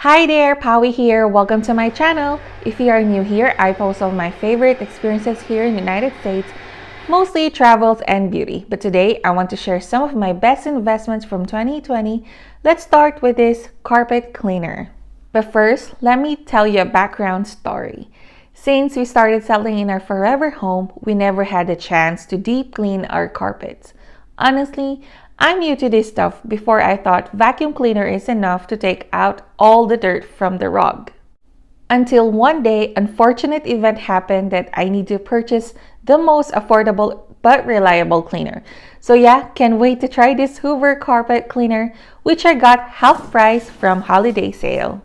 Hi there, Pawee here. Welcome to my channel. If you are new here, I post all my favorite experiences here in the United States, mostly travels and beauty. But today, I want to share some of my best investments from 2020. Let's start with this carpet cleaner. But first, let me tell you a background story. Since we started settling in our forever home, we never had a chance to deep clean our carpets. Honestly, I'm new to this stuff. Before I thought vacuum cleaner is enough to take out all the dirt from the rug. Until one day, unfortunate event happened that I need to purchase the most affordable but reliable cleaner. So yeah, can't wait to try this Hoover carpet cleaner, which I got half price from holiday sale.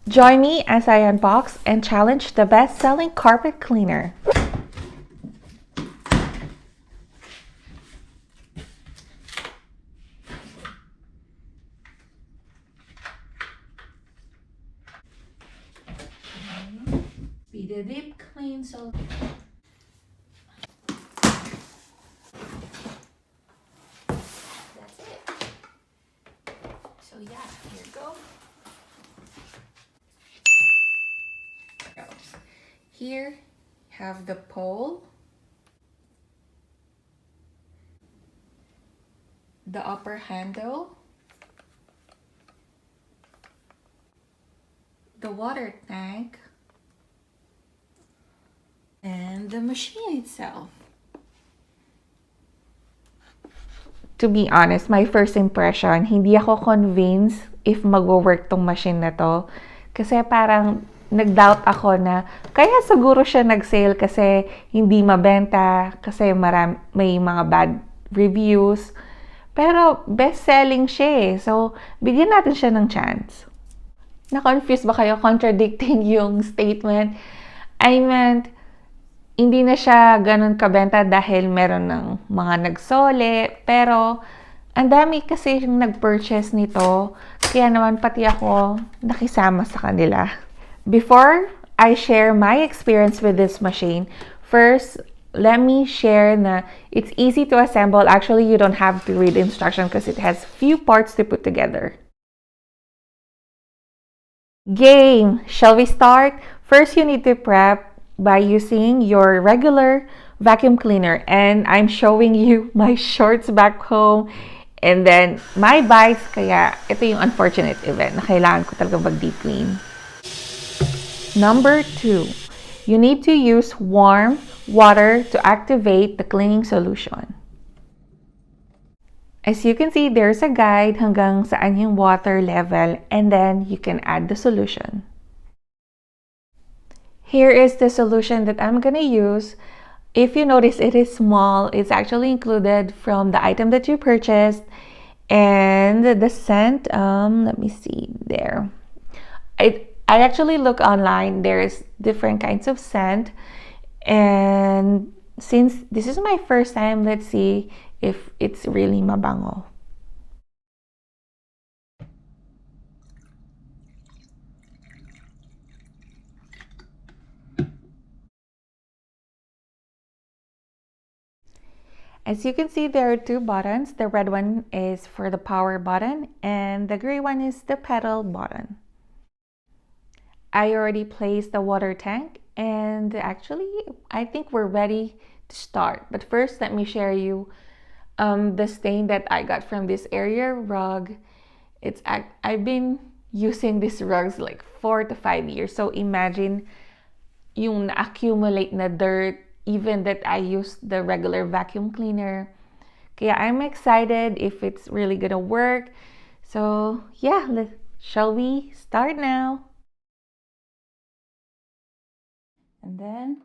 Join me as I unbox and challenge the best-selling carpet cleaner. Be the deep clean so that's it. So yeah, here you go. Here have the pole, the upper handle, the water tank, and the machine itself. To be honest, my first impression, hindi ako convinced if mag-work tong machine na to. Kasi parang nag-doubt ako na kaya siguro siya nag-sale kasi hindi mabenta, kasi may mga bad reviews. Pero best-selling siya eh. So, bigyan natin siya ng chance. Na-confuse ba kayo? Contradicting yung statement. I meant, hindi na siya ganun kabenta dahil meron ng mga nagsole. Pero, ang dami kasi yung nag-purchase nito. Kaya naman pati ako nakisama sa kanila. Before I share my experience with this machine, first, let me share na it's easy to assemble. Actually, you don't have to read the instruction because it has few parts to put together. Game! Shall we start? First, you need to prep by using your regular vacuum cleaner. And I'm showing you my shorts back home. And then, my bites. Kaya, ito yung unfortunate event na kailangan ko talaga mag-deep clean. Number 2, you need to use warm water to activate the cleaning solution. As you can see, there's a guide hanggang saan yung water level, and then you can add the solution. Here is the solution that I'm gonna use. If you notice, it is small. It's actually included from the item that you purchased. And the scent, let me see there. I actually look online. There's different kinds of scent. And since this is my first time, let's see if it's really mabango. As you can see, there are two buttons. The red one is for the power button and the gray one is the pedal button. I already placed the water tank and actually I think we're ready to start. But first, let me share you the stain that I got from this area rug. I've been using these rugs like 4 to 5 years. So imagine yung na-accumulate na dirt even that I use the regular vacuum cleaner. Kaya I'm excited if it's really gonna work. So yeah, shall we start now? And then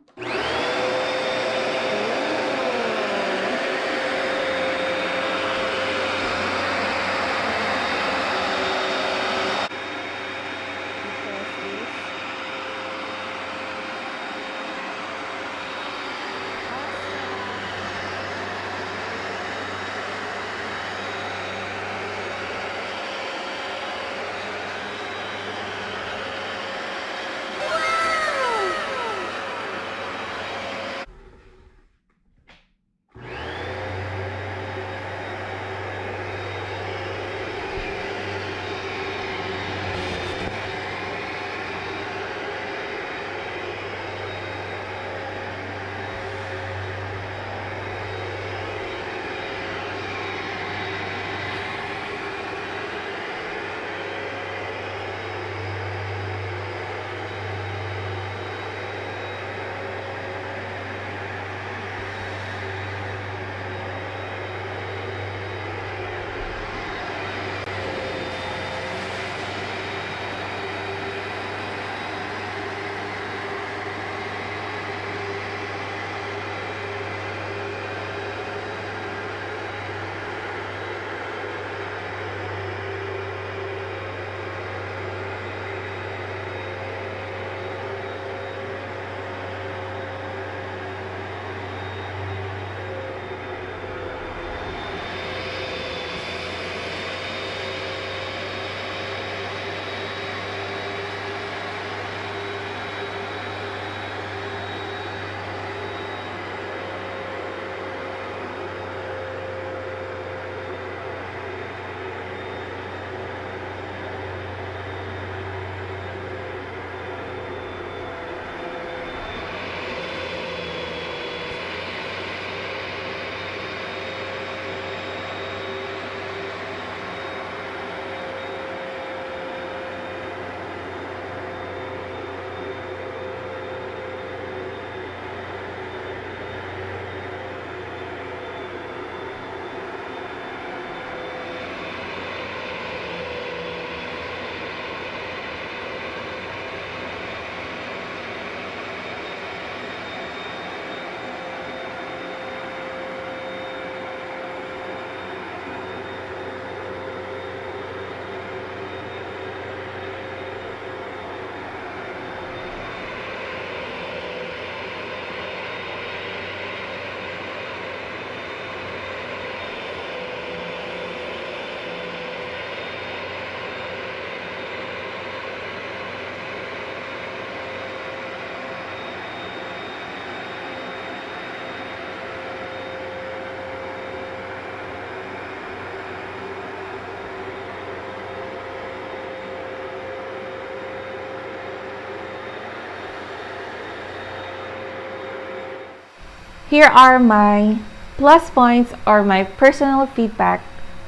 Here are my plus points or my personal feedback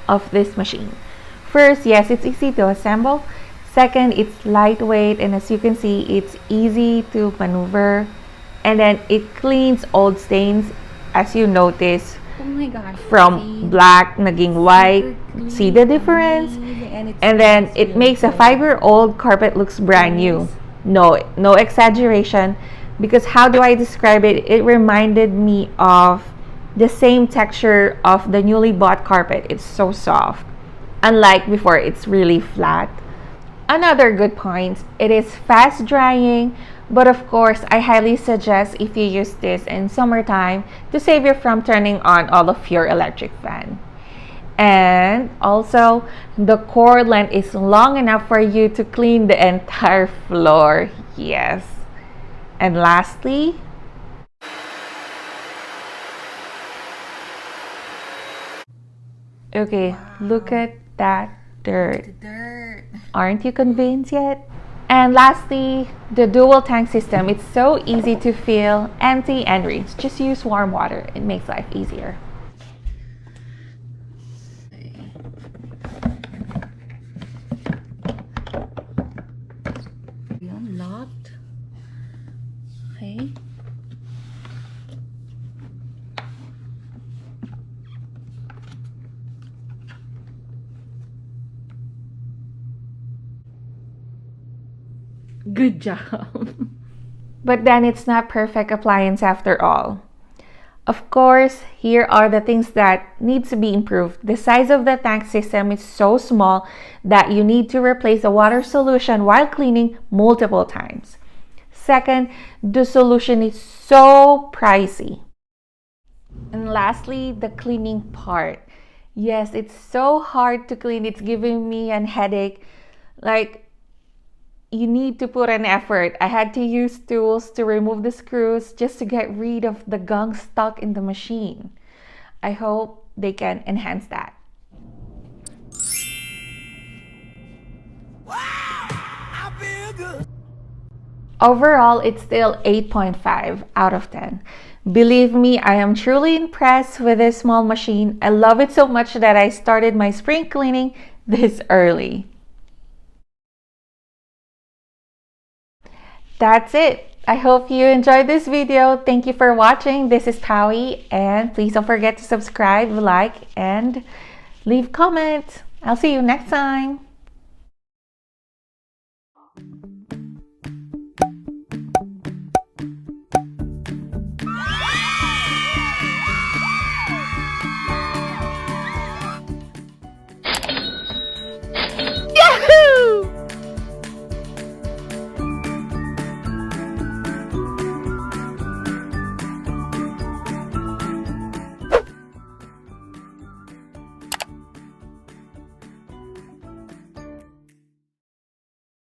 of this machine. First, yes, it's easy to assemble. Second, it's lightweight, and as you can see, it's easy to maneuver. And then it cleans old stains, as you notice. Oh my gosh. From black naging white. See the difference? And then it makes a 5-year-old carpet looks brand new. No exaggeration. Because how do I describe it? It reminded me of the same texture of the newly bought carpet. It's so soft. Unlike before, it's really flat. Another good point, it is fast drying, but of course, I highly suggest if you use this in summertime to save you from turning on all of your electric fan. And also, the cord length is long enough for you to clean the entire floor. Yes. And lastly, okay, wow. Look at that dirt. The dirt. Aren't you convinced yet? And lastly, the dual tank system. It's so easy to fill, empty, and rinse. Just use warm water. It makes life easier. Unlocked. Okay. Good job. But then it's not perfect appliance after all. Of course, here are the things that need to be improved. The size of the tank system is so small that you need to replace the water solution while cleaning multiple times. Second, the solution is so pricey. And lastly, the cleaning part. Yes, it's so hard to clean. It's giving me a headache. Like, you need to put an effort. I had to use tools to remove the screws just to get rid of the gunk stuck in the machine. I hope they can enhance that. Wow, I feel good. Overall, it's still 8.5 out of 10. Believe me, I am truly impressed with this small machine. I love it so much that I started my spring cleaning this early. That's it. I hope you enjoyed this video. Thank you for watching. This is Pawee, and please don't forget to subscribe, like, and leave comments. I'll see you next time.